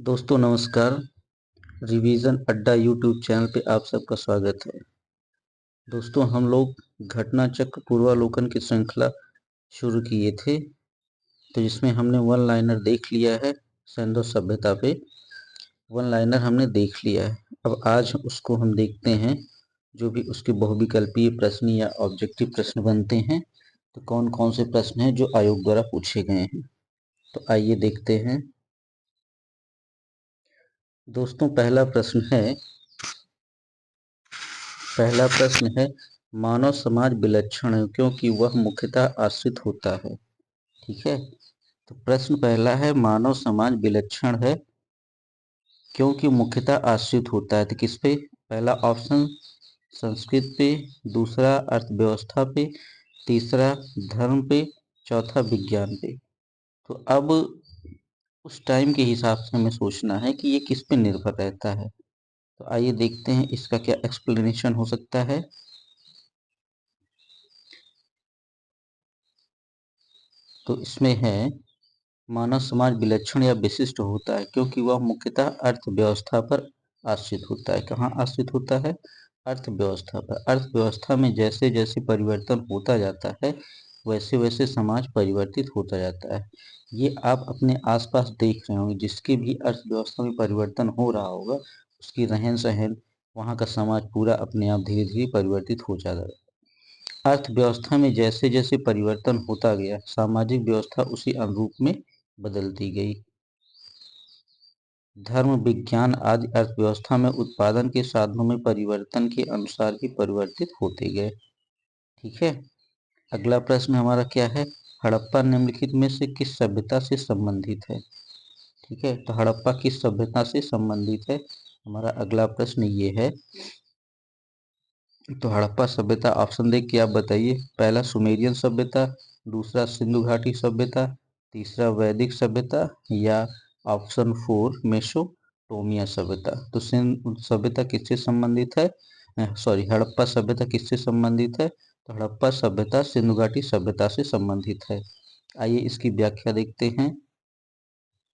दोस्तों नमस्कार। रिवीजन अड्डा यूट्यूब चैनल पे आप सबका स्वागत है। दोस्तों हम लोग घटना चक्र पूर्वालोकन की श्रृंखला शुरू किए थे, तो जिसमें हमने वन लाइनर देख लिया है। सिंधु सभ्यता पे वन लाइनर हमने देख लिया है। अब आज उसको हम देखते हैं, जो भी उसके बहुविकल्पीय प्रश्न या ऑब्जेक्टिव प्रश्न बनते हैं, तो कौन कौन से प्रश्न हैं जो आयोग द्वारा पूछे गए हैं। तो आइए देखते हैं। दोस्तों पहला प्रश्न है मानव समाज विलक्षण है क्योंकि वह मुख्यतः आश्रित होता है। ठीक है, तो प्रश्न पहला है मानव समाज विलक्षण है क्योंकि मुख्यतः आश्रित होता है। तो किस पे? पहला ऑप्शन संस्कृत पे, दूसरा अर्थव्यवस्था पे, तीसरा धर्म पे, चौथा विज्ञान पे। तो अब उस टाइम के हिसाब से हमें सोचना है कि ये किस पे निर्भर रहता है। तो आइए देखते हैं इसका क्या एक्सप्लेनेशन हो सकता है। तो इसमें है मानव समाज विलक्षण या विशिष्ट होता है क्योंकि वह मुख्यतः अर्थव्यवस्था पर आश्रित होता है। कहाँ आश्रित होता है? अर्थव्यवस्था पर। अर्थव्यवस्था में जैसे जैसे परिवर्तन होता जाता है वैसे वैसे समाज परिवर्तित होता जाता है। ये आप अपने आसपास देख रहे होंगे, जिसकी भी अर्थव्यवस्था में परिवर्तन हो रहा होगा उसकी रहन सहन, वहाँ का समाज पूरा अपने आप धीरे धीरे परिवर्तित हो जाता है। अर्थव्यवस्था में जैसे जैसे परिवर्तन होता गया सामाजिक व्यवस्था उसी अनुरूप में बदलती गई। धर्म, विज्ञान आदि अर्थव्यवस्था में उत्पादन के साधनों में परिवर्तन के अनुसार ही परिवर्तित होते गए। ठीक है, अगला प्रश्न हमारा क्या है? हड़प्पा निम्नलिखित में से किस सभ्यता से संबंधित है? ठीक है, तो हड़प्पा किस सभ्यता से संबंधित है? हमारा अगला प्रश्न ये है। तो हड़प्पा सभ्यता ऑप्शन देख के आप बताइए। पहला सुमेरियन सभ्यता, दूसरा सिंधु घाटी सभ्यता, तीसरा वैदिक सभ्यता, या ऑप्शन 4 मेसोपोटामिया सभ्यता। तो सिंधु सभ्यता किससे संबंधित है? सॉरी, हड़प्पा सभ्यता किससे संबंधित है? तो हड़प्पा सभ्यता सिंधु घाटी सभ्यता से संबंधित है। आइए इसकी व्याख्या देखते हैं।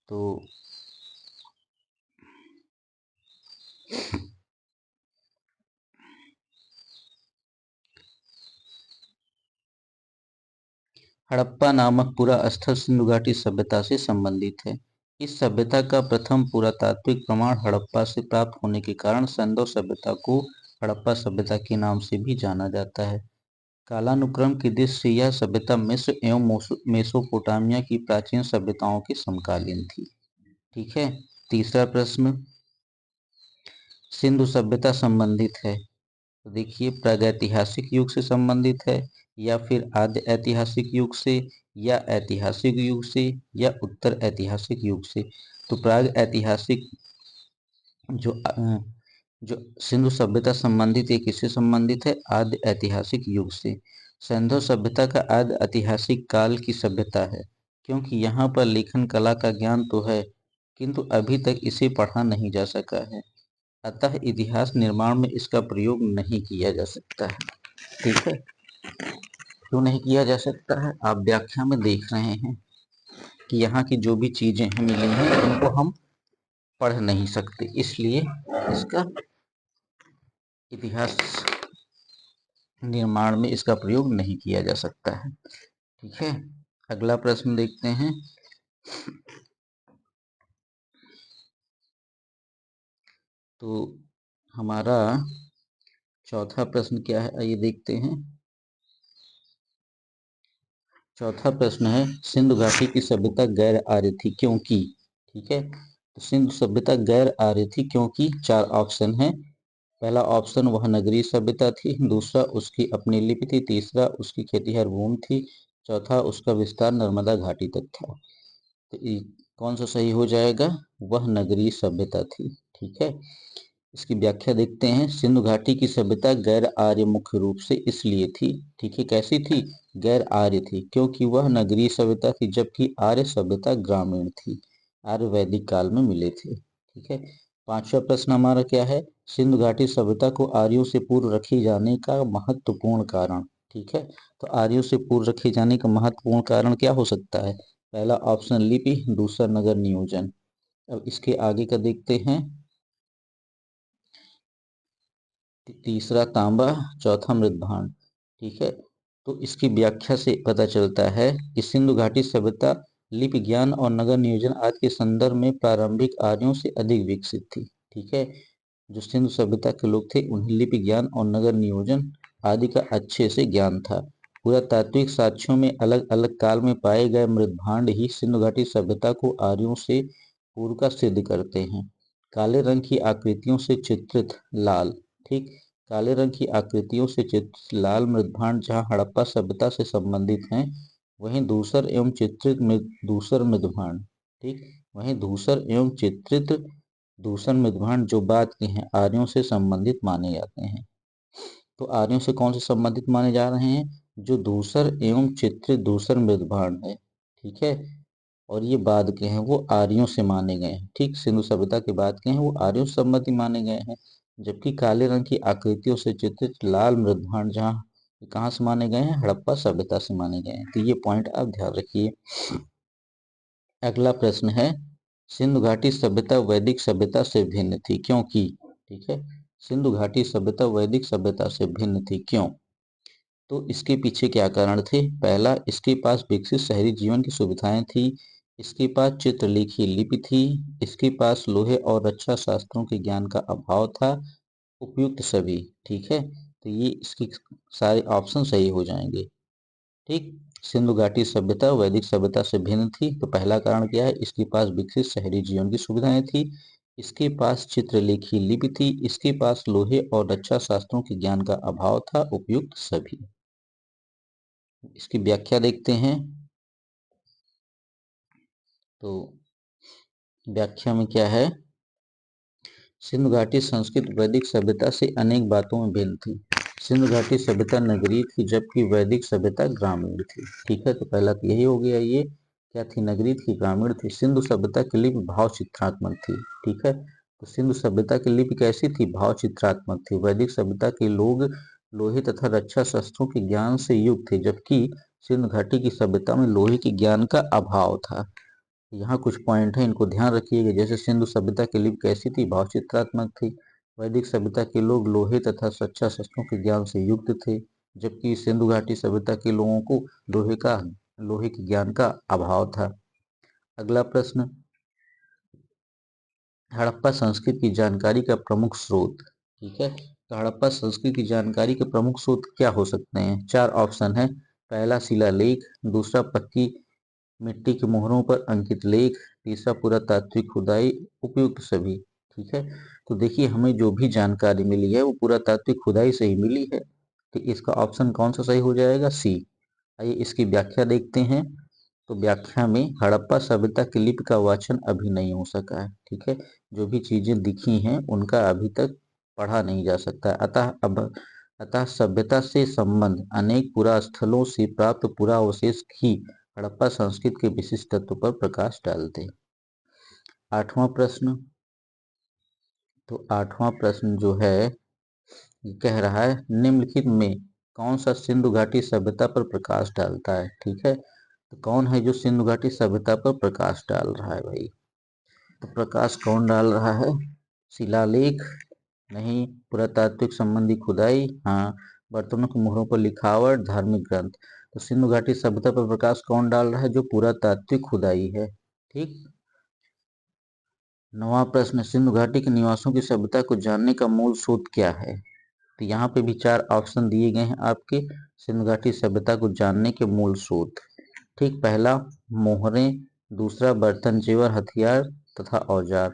तो हड़प्पा नामक पूरा स्थल सिंधु घाटी सभ्यता से संबंधित है। इस सभ्यता का प्रथम पुरातात्विक प्रमाण हड़प्पा से प्राप्त होने के कारण सिंधु सभ्यता को हड़प्पा सभ्यता के नाम से भी जाना जाता है। कालानुक्रम की दृष्टि से यह सभ्यता मिस्र एवं मेसोपोटामिया की प्राचीन सभ्यताओं के समकालीन थी। ठीक है, तीसरा प्रश्न, सिंधु सभ्यता संबंधित है, तो देखिए प्रागैतिहासिक युग से संबंधित है, या फिर आद्य ऐतिहासिक युग से, या ऐतिहासिक युग से, या उत्तर ऐतिहासिक युग से। तो प्राग ऐतिहासिक जो जो सिंधु सभ्यता संबंधित है, किससे संबंधित है? आद्य ऐतिहासिक युग से। सिंधु सभ्यता का आद्य ऐतिहासिक काल की सभ्यता है क्योंकि यहाँ पर लेखन कला का ज्ञान तो है किंतु अभी तक इसे पढ़ा नहीं जा सका है, अतः इतिहास निर्माण में इसका प्रयोग नहीं किया जा सकता है। ठीक है, क्यों नहीं किया जा सकता है? आप व्याख्या में देख रहे हैं कि यहाँ की जो भी चीजें हमें मिली हैं उनको हम पढ़ नहीं सकते, इसलिए इसका इतिहास निर्माण में इसका प्रयोग नहीं किया जा सकता है। ठीक है, अगला प्रश्न देखते हैं। तो हमारा चौथा प्रश्न क्या है, आइए देखते हैं। चौथा प्रश्न है सिंधु घाटी की सभ्यता गैर आर्य थी क्योंकि। ठीक है, तो सिंधु सभ्यता गैर आर्य थी क्योंकि चार ऑप्शन है। पहला ऑप्शन वह नगरीय सभ्यता थी, दूसरा उसकी अपनी लिपि थी, तीसरा उसकी खेतिहर भूमि थी, चौथा उसका विस्तार नर्मदा घाटी तक था। तो कौन सा सही हो जाएगा? वह नगरीय सभ्यता थी। ठीक है, इसकी व्याख्या देखते हैं। सिंधु घाटी की सभ्यता गैर आर्य मुख्य रूप से इसलिए थी, ठीक है, कैसी थी? गैर आर्य थी क्योंकि वह नगरीय सभ्यता थी जबकि आर्य सभ्यता ग्रामीण थी, आर्य वैदिक काल में मिले थे। ठीक है, पांचवा प्रश्न हमारा क्या है? सिंधु घाटी सभ्यता को आर्यों से पूर्व रखे जाने का महत्वपूर्ण कारण। ठीक है, तो आर्यों से पूर्व रखे जाने का महत्वपूर्ण कारण क्या हो सकता है? पहला ऑप्शन लिपि, दूसरा नगर नियोजन, अब इसके आगे का देखते हैं। तीसरा तांबा, चौथा मृदभांड। ठीक है, तो इसकी व्याख्या से पता चलता है कि सिंधु घाटी सभ्यता लिपि ज्ञान और नगर नियोजन आदि के संदर्भ में प्रारंभिक आर्यों से अधिक विकसित थी। ठीक है, जो सिंधु सभ्यता के लोग थे उन्हें लिपि ज्ञान और नगर नियोजन आदि का अच्छे से ज्ञान था। पुरातात्विक साक्ष्यों में अलग अलग काल में पाए गए मृदभांड ही सिंधु घाटी सभ्यता को आर्यों से पूर्व का सिद्ध करते हैं। काले रंग की आकृतियों से चित्रित लाल, ठीक, काले रंग की आकृतियों से चित्रित लाल मृदभांड जहाँ हड़प्पा सभ्यता से संबंधित हैं, वहीं धूसर एवं चित्रित धूसर मृदभांड, ठीक, वहीं धूसर एवं चित्रित दूसर मृदभांड जो बाद के हैं आर्यों से संबंधित माने जाते हैं। तो आर्यों से कौन से संबंधित माने जा रहे हैं? जो धूसर एवं चित्रित धूसर मृदभांड है, ठीक है, और ये बाद के हैं वो आर्यों से माने गए हैं। ठीक, सिंधु सभ्यता के बाद के हैं वो आर्यों से संबंधित माने गए हैं। जबकि काले रंग की आकृतियों से चित्रित लाल मृदभांड जहाँ कहाँ से माने गए हैं? हड़प्पा सभ्यता से माने गए हैं। तो ये पॉइंट आप ध्यान रखिए। अगला प्रश्न है, सिंधु घाटी सभ्यता वैदिक सभ्यता से भिन्न थी क्योंकि? ठीक है, सिंधु घाटी सभ्यता वैदिक सभ्यता से भिन्न थी क्यों? तो इसके पीछे क्या कारण थे? पहला, इसके पास विकसित शहरी जीवन की सुविधाएं थी, इसके पास चित्रलिखी लिपि थी, इसके पास लोहे और रक्षा शास्त्रों के ज्ञान का अभाव था, उपयुक्त सभी। ठीक है, तो ये इसकी सारे ऑप्शन सही हो जाएंगे। ठीक, सिंधु घाटी सभ्यता वैदिक सभ्यता से भिन्न थी, तो पहला कारण क्या है? इसके पास विकसित शहरी जीवन की सुविधाएं थी, इसके पास चित्रलेखी लिपि थी, इसके पास लोहे और रक्षा शास्त्रों के ज्ञान का अभाव था, उपयुक्त सभी। इसकी व्याख्या देखते हैं। तो व्याख्या में क्या है? सिंधु घाटी संस्कृत वैदिक सभ्यता से अनेक बातों में भिन्न थी। सिंधु घाटी सभ्यता नगरीय थी जबकि वैदिक सभ्यता ग्रामीण थी। ठीक है, तो पहला तो यही हो गया। ये क्या थी? नगरीय थी, ग्रामीण थी। सिंधु सभ्यता की लिपि भाव चित्रात्मक थी। ठीक है, तो सिंधु सभ्यता की लिपि कैसी थी? भाव चित्रात्मक थी। वैदिक सभ्यता के लोग लोहे तथा रक्षा शस्त्रों के ज्ञान से युक्त थे, जबकि सिंधु घाटी की सभ्यता में लोहे के ज्ञान का अभाव था। यहाँ कुछ पॉइंट है, इनको ध्यान रखिएगा। जैसे सिंधु सभ्यता की लिपि कैसी थी? भाव चित्रात्मक थी। वैदिक सभ्यता के लोग लोहे तथा सच्चा शस्त्रों के ज्ञान से युक्त थे, जबकि सिंधु घाटी सभ्यता के लोगों को लोहे के ज्ञान का अभाव था। अगला प्रश्न, हड़प्पा संस्कृति की जानकारी का प्रमुख स्रोत। ठीक है, तो हड़प्पा संस्कृति की जानकारी के प्रमुख स्रोत क्या हो सकते हैं? चार ऑप्शन है। पहला शिलालेख, दूसरा पक्की मिट्टी के मोहरों पर अंकित लेख, तीसरा पुरातात्विक खुदाई, उपयुक्त सभी। ठीक है, तो देखिए हमें जो भी जानकारी मिली है वो पुरातात्विक खुदाई से ही मिली है, तो इसका ऑप्शन कौन सा सही हो जाएगा? सी। आइए इसकी व्याख्या देखते हैं। तो व्याख्या में हड़प्पा सभ्यता की लिपि का वाचन अभी नहीं हो सका है। ठीक है, जो भी चीजें दिखी हैं उनका अभी तक पढ़ा नहीं जा सकता है। अतः सभ्यता से संबंध अनेक पुरा स्थलों से प्राप्त पुरावशेष ही हड़प्पा संस्कृति के विशिष्ट तत्व पर प्रकाश डालते। आठवां प्रश्न, तो आठवां प्रश्न जो है ये कह रहा है, निम्नलिखित में कौन सा सिंधु घाटी सभ्यता पर प्रकाश डालता है? ठीक है, तो कौन है जो सिंधु घाटी सभ्यता पर प्रकाश डाल रहा है भाई? तो प्रकाश कौन डाल रहा है? शिलालेख? नहीं। पुरातात्विक संबंधी खुदाई? हाँ। बर्तनों के मुहरों पर लिखावट? धार्मिक ग्रंथ? तो सिंधु घाटी सभ्यता पर प्रकाश कौन डाल रहा है? जो पुरातात्विक खुदाई है। ठीक। नवा प्रश्न, सिंधु घाटी के निवासों की सभ्यता को जानने का मूल स्रोत क्या है? तो यहाँ पे भी चार ऑप्शन दिए गए हैं आपके सिंधु घाटी सभ्यता को जानने के मूल स्रोत। ठीक, पहला मोहरें, दूसरा बर्तन जेवर हथियार तथा औजार,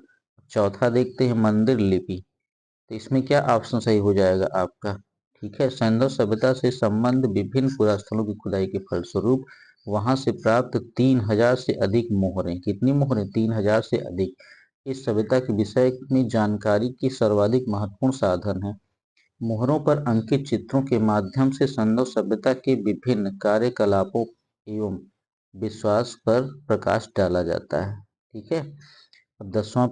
चौथा देखते हैं मंदिर लिपि। तो इसमें क्या ऑप्शन सही हो जाएगा आपका? ठीक है, सिंधु सभ्यता से संबंध विभिन्न पुरास्थलों की खुदाई के फलस्वरूप वहां से प्राप्त 3000 से अधिक मोहरें। कितनी मोहरें? 3000 से अधिक इस सभ्यता के विषय में जानकारी की सर्वाधिक महत्वपूर्ण साधन है। मोहरों पर अंकित चित्रों के माध्यम से सिंधु सभ्यता के विभिन्न कार्यकलापों एवं विश्वास पर प्रकाश डाला जाता है। ठीक है, अब दसवां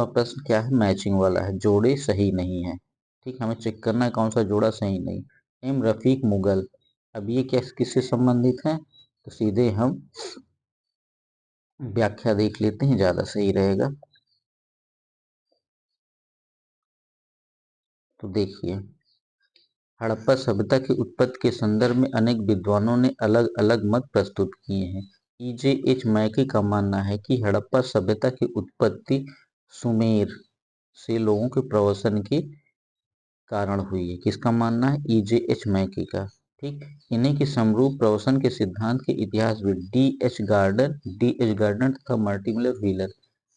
प्रश्न क्या है? मैचिंग वाला है, जोड़े सही नहीं है। ठीक, हमें चेक करना है कौन सा जोड़ा सही नहीं। एम रफीक मुगल, अब ये क्या किससे संबंधित है? तो सीधे हम व्याख्या देख लेते हैं, ज्यादा सही रहेगा। तो देखिए, हड़प्पा सभ्यता की उत्पत्ति के संदर्भ में अनेक विद्वानों ने अलग अलग मत प्रस्तुत किए हैं। E.J.H. मैके का मानना है कि हड़प्पा सभ्यता की उत्पत्ति सुमेर से लोगों के प्रवसन के कारण हुई है। किसका मानना है? E.J.H. मैके का। ठीक, इन्हीं के समरूप प्रवसन के सिद्धांत के इतिहासविद डी एच गार्डनर तथा मर्टिमलर व्हीलर,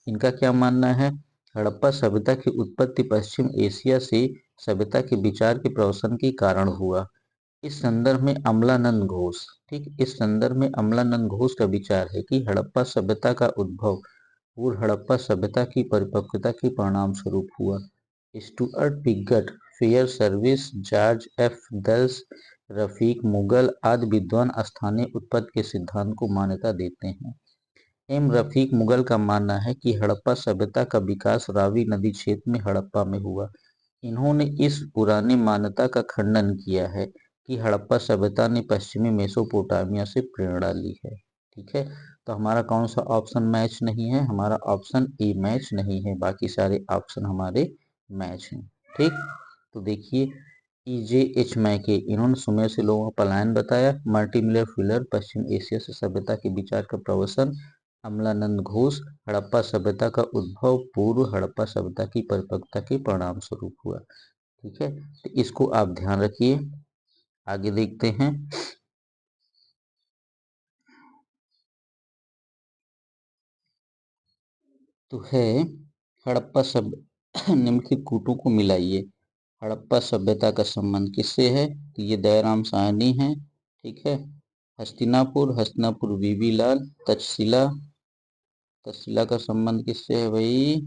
इनका क्या मानना है? हड़प्पा सभ्यता की उत्पत्ति पश्चिम एशिया से सभ्यता के विचार के प्रवसन के कारण हुआ। इस संदर्भ में अमलानंद घोष, ठीक, इस संदर्भ में अमलानंद घोष का विचार है कि हड़प्पा सभ्यता का उद्भव पूर्व हड़प्पा सभ्यता की परिपक्वता के परिणाम स्वरूप हुआ। Stuart Piggott, Fairservis, George F Dales, Rafique Mughal आदि विद्वान स्थानीय उत्पत्ति के सिद्धांत को मान्यता देते हैं। एम रफीक मुगल का मानना है कि हड़प्पा सभ्यता का विकास रावी नदी क्षेत्र में हड़प्पा में हुआ। इन्होंने इस पुरानी मान्यता का खंडन किया है कि हड़प्पा सभ्यता ने पश्चिमी मेसोपोटामिया से प्रेरणा ली है। ठीक है, तो हमारा कौन सा ऑप्शन मैच नहीं है? हमारा ऑप्शन ए मैच नहीं है, बाकी सारे ऑप्शन हमारे मैच हैं। ठीक, तो देखिए, E.J.H. मैके, इन्होंने सुमेर से लोगों का पलायन बताया। मर्टिमिलर फिलर, पश्चिम एशिया से सभ्यता के विचार का प्रवसन। अमलानंद घोष, हड़प्पा सभ्यता का उद्भव पूर्व हड़प्पा सभ्यता की परिपक्वता के परिणाम स्वरूप हुआ। ठीक है, तो इसको आप ध्यान रखिए। आगे देखते हैं। तो है हड़प्पा सभ्य निम्नलिखित कूटों को मिलाइए। हड़प्पा सभ्यता का संबंध किससे है? तो ये दयाराम साहनी है। ठीक है, हस्तिनापुर, हस्तिनापुर बीबी लाल, तक्षशिला, तक्षशिला का संबंध किससे है भाई?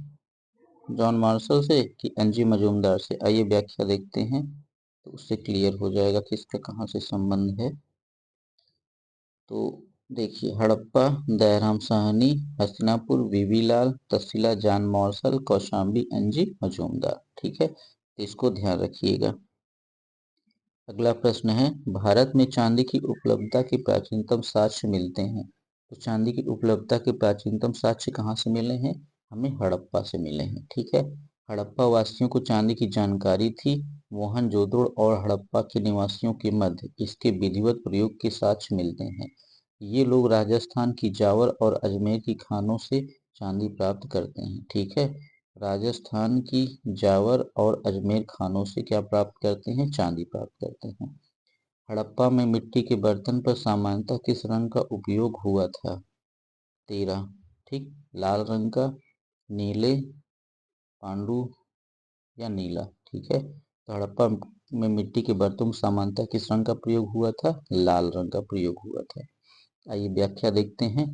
जॉन मार्शल से कि एनजी मजूमदार से? आइए व्याख्या देखते हैं, तो उससे क्लियर हो जाएगा कि इसका कहाँ से संबंध है। तो देखिए, Harappa Dayaram Sahni, Hastinapur B B Lal, Taxila John Marshall, Kaushambi N G Majumdar. ठीक है, तो इसको ध्यान रखिएगा। अगला प्रश्न है, भारत में चांदी की उपलब्धता के प्राचीनतम साक्ष्य मिलते हैं। तो चांदी की उपलब्धता के प्राचीनतम साक्ष्य कहाँ से मिले हैं? हमें हड़प्पा से मिले हैं। ठीक है, हड़प्पा वासियों को चांदी की जानकारी थी। मोहनजोदड़ो और हड़प्पा के निवासियों के मध्य इसके विधिवत प्रयोग के साक्ष्य मिलते हैं। ये लोग राजस्थान की जावर और अजमेर की खानों से चांदी प्राप्त करते हैं। ठीक है, राजस्थान की जावर और अजमेर खानों से क्या प्राप्त करते हैं? चांदी प्राप्त करते हैं। हड़प्पा में मिट्टी के बर्तन पर सामान्यतः किस रंग का उपयोग हुआ था? 13। ठीक, लाल रंग का, नीले, पांडु या नीला। ठीक है, तो हड़प्पा में मिट्टी के बर्तनों में सामान्यतः किस रंग का प्रयोग हुआ था? लाल रंग का प्रयोग हुआ था। आइए व्याख्या देखते हैं।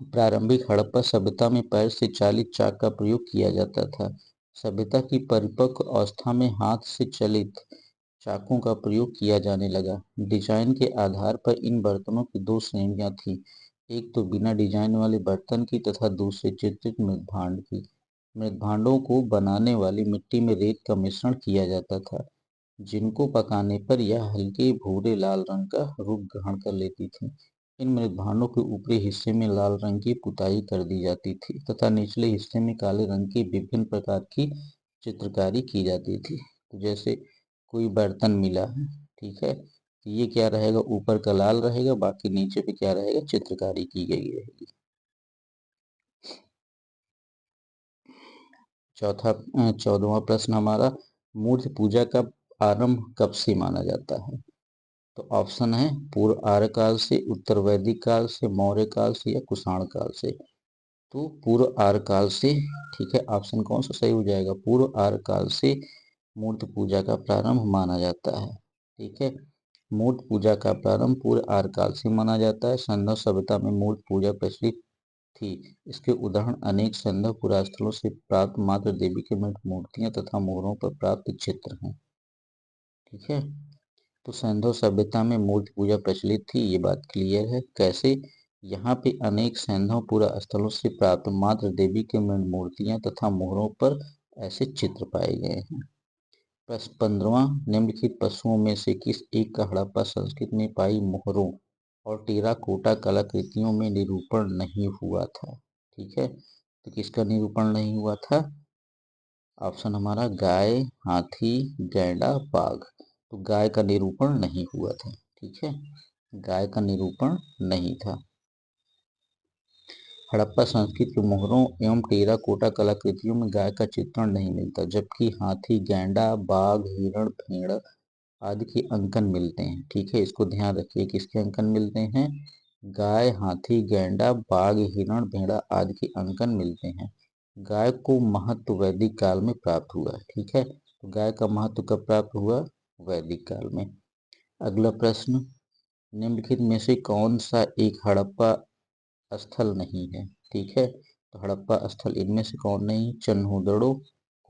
प्रारंभिक हड़प्पा सभ्यता में पैर से चालित चाक का प्रयोग किया जाता था। सभ्यता की परिपक्व अवस्था में हाथ से चलित चाकों का प्रयोग किया जाने लगा। डिजाइन के आधार पर इन बर्तनों की दो श्रेणियां थीं, एक तो बिना डिजाइन वाले बर्तन की तथा दूसरे चित्रित मृदभांड की। मृदभांडों को बनाने वाली मिट्टी में रेत का मिश्रण किया जाता था, जिनको पकाने पर यह हल्के भूरे लाल रंग का रूप ग्रहण कर लेती थी। इन मृदभांडों के ऊपरी हिस्से में लाल रंग की पुताई कर दी जाती थी तथा निचले हिस्से में काले रंग की विभिन्न प्रकार की चित्रकारी की जाती थी। तो जैसे कोई बर्तन मिला है, ठीक है, तो ये क्या रहेगा? ऊपर का लाल रहेगा, बाकी नीचे पे क्या रहेगा? चित्रकारी की गई रहेगी। चौथा 14वां प्रश्न हमारा, मूर्ति पूजा का आरंभ कब से माना जाता है? तो ऑप्शन है पूर्व आर्य काल से, उत्तर वैदिक काल से, मौर्य काल से या कुषाण काल से। तो पूर्व आर्य काल से। ठीक है, ऑप्शन कौन सा सही हो जाएगा? पूर्व आर्य काल से मूर्ति पूजा का प्रारंभ माना जाता है। ठीक है, मूर्ति पूजा का प्रारंभ पूर्व आर्य काल से माना जाता है। सिंधु सभ्यता में मूर्ति पूजा प्रचलित थी। इसके उदाहरण अनेक सिंधु पुरास्थलों से प्राप्त मातृ देवी की मूर्तियां तथा मोहरों पर प्राप्त चित्र हैं। ठीक है, तो सिंधु सभ्यता में मूर्ति पूजा प्रचलित थी, ये बात क्लियर है। कैसे? यहाँ पे अनेक सिंधु पुरा स्थलों से प्राप्त मातृ देवी के मूर्तियां तथा मोहरों पर ऐसे चित्र पाए गए हैं। प्रश्न 15वां, निम्नलिखित पशुओं में से किस एक का हड़प्पा संस्कृति में पाई मोहरों और टेराकोटा कलाकृतियों में निरूपण नहीं हुआ था। ठीक है, तो किसका निरूपण नहीं हुआ था? ऑप्शन हमारा गाय, हाथी, गैंडा, बाघ। तो गाय का निरूपण नहीं हुआ था। ठीक है, गाय का निरूपण नहीं था। हड़प्पा संस्कृति के मोहरों एवं टेराकोटा कलाकृतियों में गाय का चित्रण नहीं मिलता, जबकि हाथी, गैंडा, बाघ, हिरण, भेड़ आदि के अंकन मिलते हैं। ठीक है, इसको ध्यान रखिए, किसके अंकन मिलते हैं? गाय, हाथी, गैंडा, बाघ, हिरण, भेड़ा आदि के अंकन मिलते हैं। गाय को महत्व वैदिक काल में प्राप्त हुआ। ठीक है, तो गाय का महत्व कब प्राप्त हुआ? वैदिक काल में। अगला प्रश्न, निम्नलिखित में से कौन सा एक हड़प्पा स्थल नहीं है? ठीक है, तो हड़प्पा स्थल इनमें से कौन नहीं? चन्होदड़ो,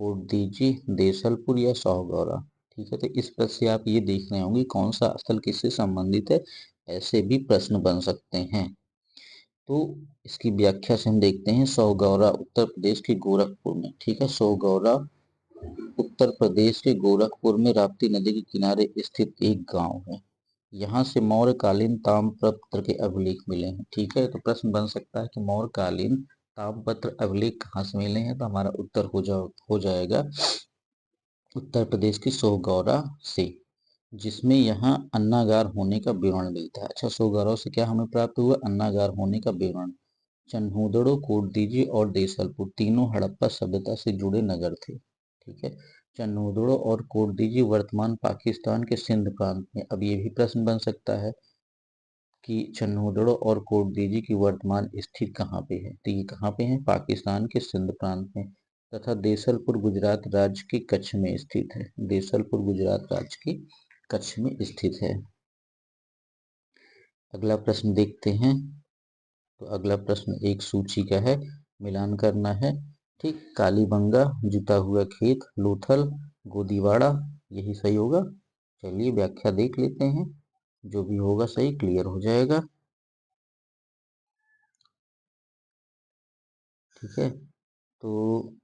कोटदीजी, देसलपुर या सौगौरा। ठीक है, तो इस प्रश्न से आप ये देख रहे होंगे कौन सा स्थल किससे संबंधित है, ऐसे भी प्रश्न बन सकते हैं। तो इसकी व्याख्या से हम देखते हैं, सौगौरा उत्तर प्रदेश के गोरखपुर में। ठीक है, सौगौरा उत्तर प्रदेश के गोरखपुर में राप्ती नदी के किनारे स्थित एक गांव है। यहाँ से मौर्यकालीन ताम्रपत्र के अभिलेख मिले हैं। ठीक है, तो प्रश्न बन सकता है कि मौर्यकालीन ताम्रपत्र अभिलेख कहाँ से मिले हैं, तो हमारा उत्तर हो जाएगा उत्तर प्रदेश के सोहगौरा से, जिसमें यहाँ अन्नागार होने का विवरण मिलता है। अच्छा, सोहगौरा से क्या हमें प्राप्त हुआ? अन्नागार होने का विवरण। चन्होदड़ो, कोटदीजी और देसलपुर तीनों हड़प्पा सभ्यता से जुड़े नगर थे। ठीक है, चन्होदड़ो और कोटदीजी वर्तमान पाकिस्तान के सिंध प्रांत में। अब ये भी प्रश्न बन सकता है कि चन्होदड़ो और कोटदीजी की वर्तमान स्थिति कहाँ पे है, तो ये कहाँ पे है? पाकिस्तान के सिंध प्रांत में। तथा देसलपुर गुजरात राज्य के कच्छ में स्थित है। देसलपुर गुजरात राज्य के कच्छ में स्थित है। अगला प्रश्न देखते हैं। तो अगला प्रश्न एक सूची का है, मिलान करना है। ठीक, कालीबंगा, जुता हुआ खेत, लोथल, गोदीवाड़ा, यही सही होगा। चलिए व्याख्या देख लेते हैं, जो भी होगा सही क्लियर हो जाएगा। ठीक है, तो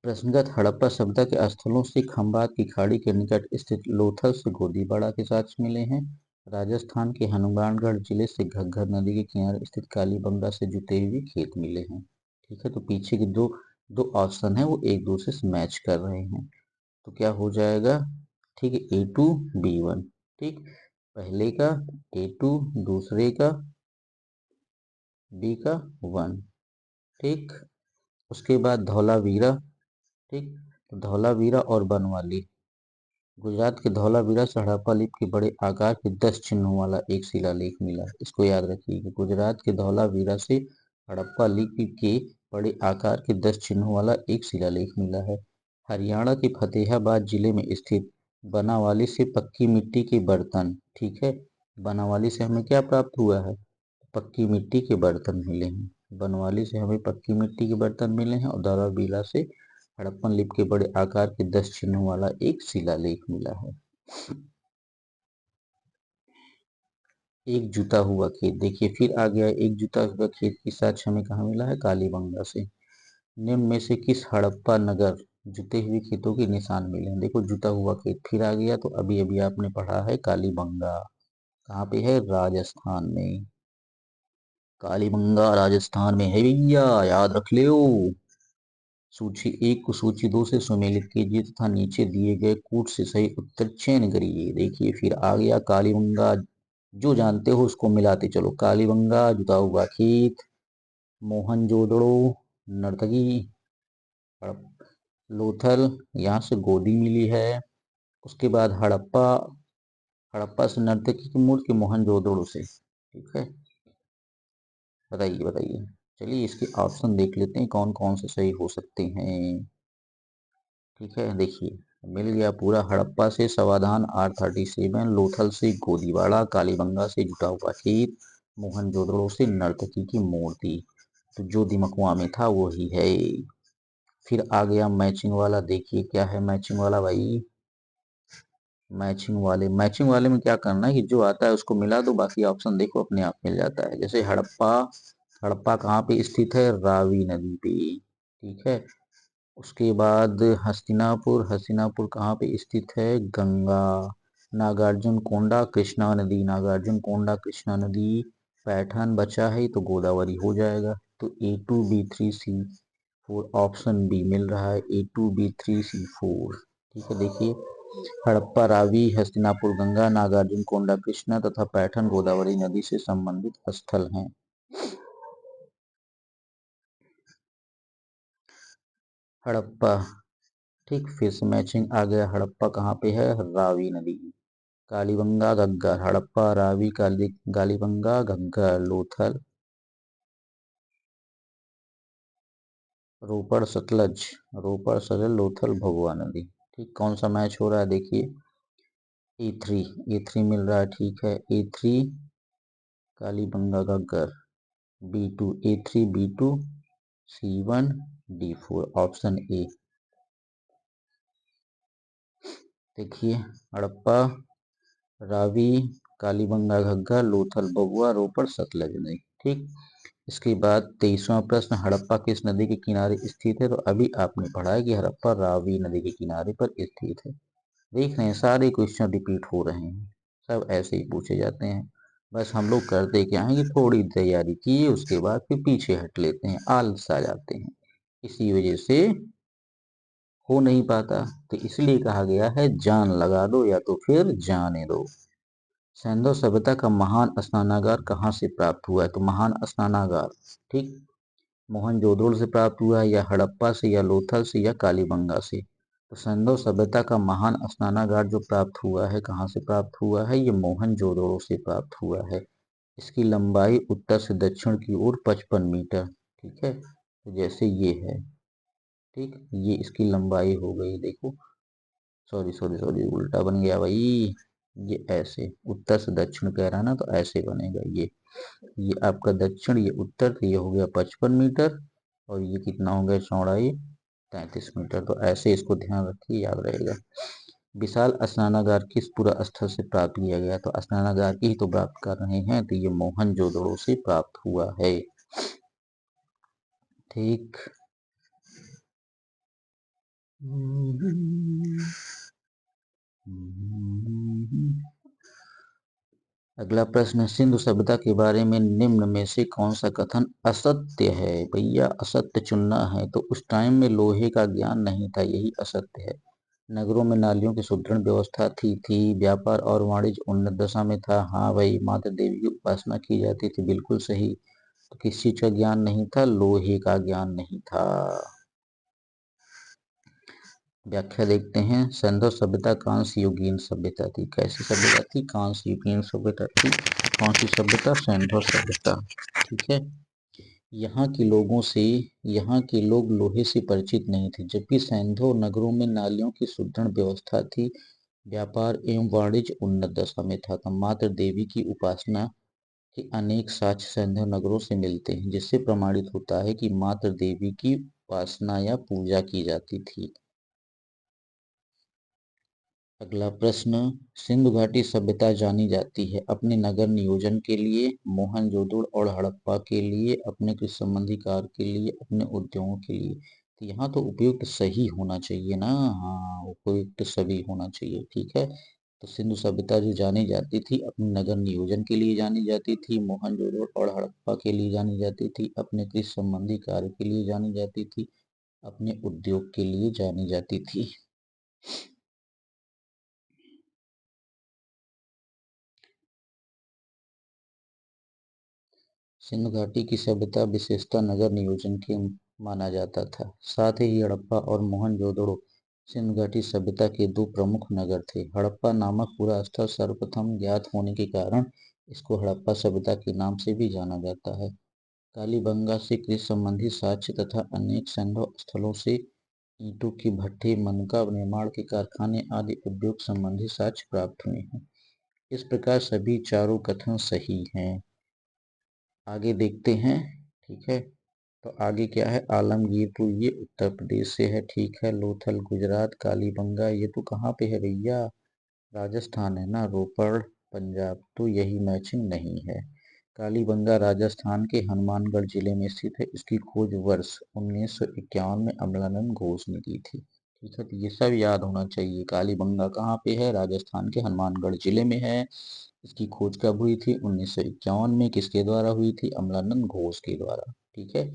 प्रश्नगत हड़प्पा सभ्यता के स्थलों से खंबात की खाड़ी के निकट स्थित लोथल से गोदीवाड़ा के साक्ष्य मिले हैं। राजस्थान के हनुमानगढ़ जिले से घग्गर नदी के किनारे स्थित कालीबंगा से जुटे हुए खेत मिले हैं। ठीक है, तो पीछे के दो दो ऑप्शन है वो एक दूसरे से मैच कर रहे हैं, तो क्या हो जाएगा? ठीक है, A2 B1। ठीक, पहले का A2, दूसरे का B का 1। ठीक, उसके बाद धौलावीरा। ठीक, तो धौलावीरा और बनवाली। गुजरात के धौलावीरा से हड़प्पा लिपि के बड़े आकार के 10 चिन्हों वाला एक शिलालेख मिला। इसको याद रखिए कि गुजरात के धौलावीरा से हड़प्पा लिपि के बड़े आकार के 10 चिन्हों वाला एक शिलालेख मिला है। हरियाणा के फतेहाबाद जिले में स्थित बनावाली से पक्की मिट्टी के बर्तन। ठीक है, बनावाली से हमें क्या प्राप्त हुआ है? पक्की मिट्टी के बर्तन मिले हैं। बनवाली से हमें पक्की मिट्टी के बर्तन मिले हैं और धौलावीरा से हड़प्पन लिपि के बड़े आकार के 10 चिन्हों वाला एक शिलालेख मिला है। एक जुता हुआ खेत, देखिए फिर आ गया एक जुता हुआ खेत की साक्ष्य हमें कहाँ मिला है? कालीबंगा से। निम्न में से किस हड़प्पा नगर जुते हुए खेतों के निशान मिले हैं? देखो जुता हुआ खेत फिर आ गया, तो अभी अभी आपने पढ़ा है कालीबंगा, कहाँ पे है? राजस्थान में। कालीबंगा राजस्थान में है भैया, याद रख लियो। सूची एक को सूची दो से सुमेलित कीजिए तथा नीचे दिए गए कूट से सही उत्तर चयन करिए। देखिए फिर आ गया कालीबंगा, जो जानते हो उसको मिलाते चलो। कालीबंगा, जुता हुआ खेत, मोहनजोदड़ो, नर्तकी, लोथल, यहाँ से गोदी मिली है। उसके बाद हड़प्पा, हड़प्पा से नर्तकी की मूर्ति, मोहनजोदड़ो से। ठीक है, बताइए बताइए। चलिए इसके ऑप्शन देख लेते हैं कौन कौन से सही हो सकते हैं। ठीक है, देखिए मिल गया पूरा। हड़प्पा से समाधान R37, लोथल से गोदीवाड़ा, कालीबंगा से जुटा हुआ खेत, मोहनजोदड़ो से नर्तकी की मूर्ति। तो जो दिमकुआ में था वो ही है। फिर आ गया मैचिंग वाला, देखिए क्या है मैचिंग वाला भाई। मैचिंग वाले में क्या करना है कि जो आता है उसको मिला दो, बाकी ऑप्शन देखो अपने आप मिल जाता है। जैसे हड़प्पा, हड़प्पा कहाँ पे स्थित है? रावी नदी पे। ठीक है, उसके बाद हस्तिनापुर, हस्तिनापुर कहाँ पे स्थित है? गंगा। नागार्जुन कोंडा कृष्णा नदी, नागार्जुन कोंडा कृष्णा नदी। पैठान बचा है तो गोदावरी हो जाएगा। तो A2B3C4 ऑप्शन बी मिल रहा है, A2B3C4। ठीक है, देखिए हड़प्पा रावी, हस्तिनापुर गंगा, नागार्जुन कोंडा कृष्णा तथा पैठन गोदावरी नदी से संबंधित स्थल हैं। हड़प्पा, ठीक, फिर से मैचिंग आ गया। हड़प्पा कहाँ पे है? रावी नदी। कालीबंगा घग्गर, हड़प्पा रावी कालीबंगा घग्गर लोथल रोपड़ सतलज, रोपड़ सतलज लोथल भगुआ नदी। ठीक, कौन सा मैच हो रहा है देखिए। A3, A3 मिल रहा है, ठीक है। A3 Kalibangan Ghaggar, B2 A3 B2 C1 D4 option A. देखिए हड़प्पा रावी कालीबंगा घग्गर लोथल बगुआ रोपड़ सतलज नदी। ठीक, इसके बाद 23वां प्रश्न, हड़प्पा किस नदी के किनारे स्थित है? तो अभी आपने पढ़ा है कि हड़प्पा रावी नदी के किनारे पर स्थित है। देख रहे हैं सारे क्वेश्चन रिपीट हो रहे हैं, सब ऐसे ही पूछे जाते हैं। बस हम लोग करते क्या है कि थोड़ी तैयारी किए उसके बाद फिर पीछे हट लेते हैं, आलस आ जाते हैं, इसी वजह से हो नहीं पाता। तो इसलिए कहा गया है जान लगा दो या तो फिर जाने दो। सैंधव सभ्यता का महान स्नानागार कहाँ से प्राप्त हुआ है? तो महान स्नानागार, ठीक, मोहनजोदड़ो से प्राप्त हुआ है या हड़प्पा से या लोथल से या कालीबंगा से? तो सैंधव सभ्यता का महान स्नानागार जो प्राप्त हुआ है, कहाँ से प्राप्त हुआ है? ये मोहनजोदड़ो से प्राप्त हुआ है। इसकी लंबाई उत्तर से दक्षिण की ओर 55 मीटर। ठीक है, तो जैसे ये है, ठीक, ये इसकी लंबाई हो गई, देखो, सॉरी सॉरी सॉरी उल्टा बन गया भाई। ये ऐसे उत्तर से दक्षिण कह रहा है ना, तो ऐसे बनेगा। ये आपका दक्षिण, ये उत्तर, तो ये हो गया 55 मीटर और ये कितना हो गया चौड़ाई? 33 मीटर। तो ऐसे इसको ध्यान रखिए, याद रहेगा। विशाल स्नानागार किस पुरा स्थल से प्राप्त किया गया? तो स्नानागार की ही तो बात कर रहे हैं, तो ये मोहनजोदड़ो से प्राप्त हुआ है। ठीक, अगला प्रश्न है, सिंधु सभ्यता के बारे में निम्न में से कौन सा कथन असत्य है? भैया असत्य चुनना है। तो उस टाइम में लोहे का ज्ञान नहीं था, यही असत्य है। नगरों में नालियों की सुदृढ़ व्यवस्था थी। व्यापार और वाणिज्य उन्नत दशा में था। हाँ भाई, माता देवी की उपासना की जाती थी, बिल्कुल सही। तो किस चीज का ज्ञान नहीं था? लोहे का ज्ञान नहीं था। व्याख्या देखते हैं। सिंधु सभ्यता कांस्य युगीन सभ्यता थी। कैसी सभ्यता थी? कांस्य युगीन सभ्यता थी। कौन सी सभ्यता? सिंधु सभ्यता। ठीक है, यहाँ के लोगों से, यहाँ के लोग लोहे से परिचित नहीं थे, जबकि सिंधु नगरों में नालियों की सुदृढ़ व्यवस्था थी। व्यापार एवं वाणिज्य उन्नत दशा में था। तो मात्र देवी की उपासना के अनेक साक्ष्य सिंधु नगरों से मिलते हैं, जिससे प्रमाणित होता है कि मात्र देवी की उपासना या पूजा की जाती थी। अगला प्रश्न, सिंधु घाटी सभ्यता जानी जाती है अपने नगर नियोजन के लिए, मोहनजोदड़ो और हड़प्पा के लिए, अपने कृषि संबंधी कार्य के लिए, अपने उद्योगों के लिए। तो यहाँ तो उपयुक्त सही होना चाहिए ना। हाँ, उपयुक्त सभी होना चाहिए। ठीक है, तो सिंधु सभ्यता जो जानी जाती थी अपने नगर नियोजन के लिए जानी जाती थी, मोहनजोदड़ो और हड़प्पा के लिए जानी जाती थी, अपने कृषि संबंधी कार्य के लिए जानी जाती थी, अपने उद्योग के लिए जानी जाती थी। सिंधु घाटी की सभ्यता विशेषतः नगर नियोजन के माना जाता था। साथ ही हड़प्पा और मोहनजोदड़ो सिंधु घाटी सभ्यता के दो प्रमुख नगर थे। हड़प्पा नामक पूरा स्थल सर्वप्रथम ज्ञात होने के कारण इसको हड़प्पा सभ्यता के नाम से भी जाना जाता है। कालीबंगा से कृषि संबंधी साक्ष्य तथा अनेक सिंधु स्थलों से ईंटों के भट्ठे, मनका निर्माण के कारखाने आदि उद्योग संबंधी साक्ष्य प्राप्त हुए हैं। इस प्रकार सभी चारों कथन सही हैं। आगे देखते हैं। ठीक है, तो आगे क्या है? आलमगीरपुर, ये उत्तर प्रदेश से है। ठीक है, लोथल गुजरात, कालीबंगा ये तो कहाँ पे है भैया? राजस्थान है ना, रोपड़ पंजाब, तो यही मैचिंग नहीं है। कालीबंगा राजस्थान के हनुमानगढ़ जिले में स्थित है। इसकी खोज वर्ष 1951 में अमलानंद घोष ने की थी। ठीक है, तो ये सब याद होना चाहिए। कालीबंगा कहाँ पे है? राजस्थान के हनुमानगढ़ जिले में है। इसकी खोज कब हुई थी? 1951 में। किसके द्वारा हुई थी? अमलानंद घोष के द्वारा। ठीक है,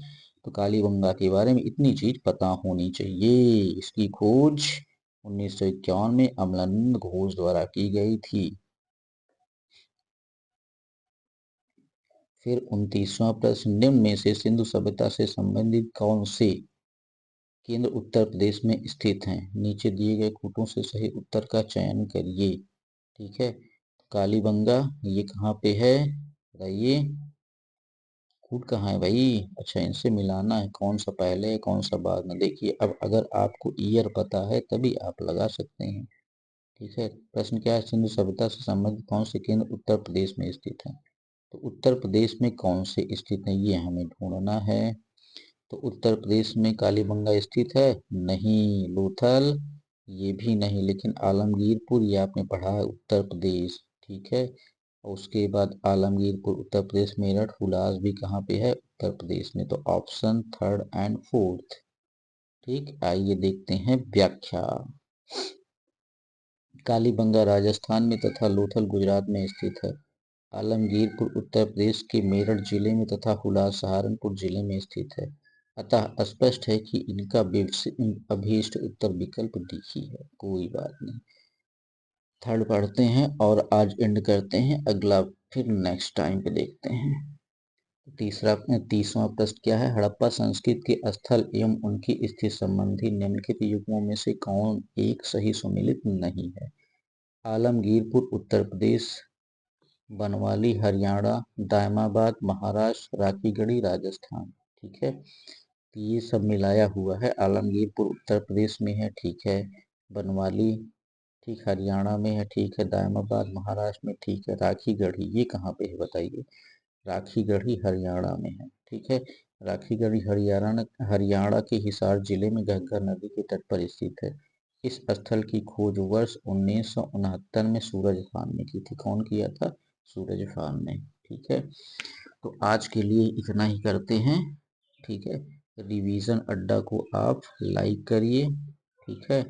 तो कालीबंगा के बारे में इतनी चीज पता होनी चाहिए। इसकी खोज 1951 में अमलानंद घोष द्वारा की गई थी। फिर 29वां प्रश्न, निम्न में से सिंधु सभ्यता से संबंधित कौन से केंद्र उत्तर प्रदेश में स्थित हैं? नीचे दिए गए कूटों से सही उत्तर का चयन करिए। ठीक है, कालीबंगा ये कहाँ पे है बताइए? कूट कहाँ है भाई? अच्छा, इनसे मिलाना है, कौन सा पहले है कौन सा बाद में। देखिए, अब अगर आपको ईयर पता है तभी आप लगा सकते हैं। ठीक है, प्रश्न क्या है? सिंधु सभ्यता से संबंधित कौन से केंद्र उत्तर प्रदेश में स्थित है? तो उत्तर प्रदेश में कौन से स्थित है ये हमें ढूंढना है। तो उत्तर प्रदेश में कालीबंगा स्थित है? नहीं। लोथल? ये भी नहीं। लेकिन आलमगीरपुर ये आपने पढ़ा है उत्तर प्रदेश। ठीक है, और उसके बाद आलमगीरपुर उत्तर प्रदेश। मेरठ हुलास भी कहाँ पे है? उत्तर प्रदेश में। तो ऑप्शन थर्ड एंड फोर्थ। ठीक, आइए देखते हैं व्याख्या। कालीबंगा राजस्थान में तथा लोथल गुजरात में स्थित है। आलमगीरपुर उत्तर प्रदेश के मेरठ जिले में तथा हुलास सहारनपुर जिले में स्थित है। अतः स्पष्ट है कि इनका अभीष्ट उत्तर विकल्प डी ही है। कोई बात नहीं, थर्ड पढ़ते हैं और आज एंड करते हैं। अगला फिर नेक्स्ट टाइम पे देखते हैं। तीसवा प्रश्न क्या है? हड़प्पा संस्कृति के स्थल एवं उनकी स्थिति संबंधी निम्नलिखित युग्मों में से कौन एक सही सुमेलित नहीं है? आलमगीरपुर उत्तर प्रदेश, बनवाली हरियाणा, दायमाबाद महाराष्ट्र, राखीगढ़ी राजस्थान। ठीक है, तो ये सब मिलाया हुआ है। आलमगीरपुर उत्तर प्रदेश में है, ठीक है। बनवाली ठीक हरियाणा में है, ठीक है। दायमाबाद महाराष्ट्र में, ठीक है। राखीगढ़ी ये कहाँ पे है बताइए? राखीगढ़ी हरियाणा में है, ठीक है। राखीगढ़ी हरियाणा हरियाणा के हिसार जिले में घग्गर नदी के तट पर स्थित है। इस स्थल की खोज वर्ष 1969 में सूरज खान ने की थी। कौन किया था? सूरज खान ने। ठीक है, तो आज के लिए इतना ही करते हैं। ठीक है, रिवीजन अड्डा को आप लाइक करिए, ठीक है,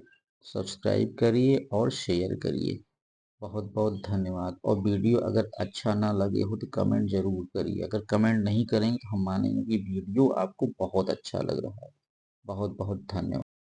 सब्सक्राइब करिए और शेयर करिए। बहुत बहुत धन्यवाद। और वीडियो अगर अच्छा ना लगे हो तो कमेंट जरूर करिए। अगर कमेंट नहीं करेंगे तो हम मानेंगे कि वीडियो आपको बहुत अच्छा लग रहा है। बहुत बहुत धन्यवाद।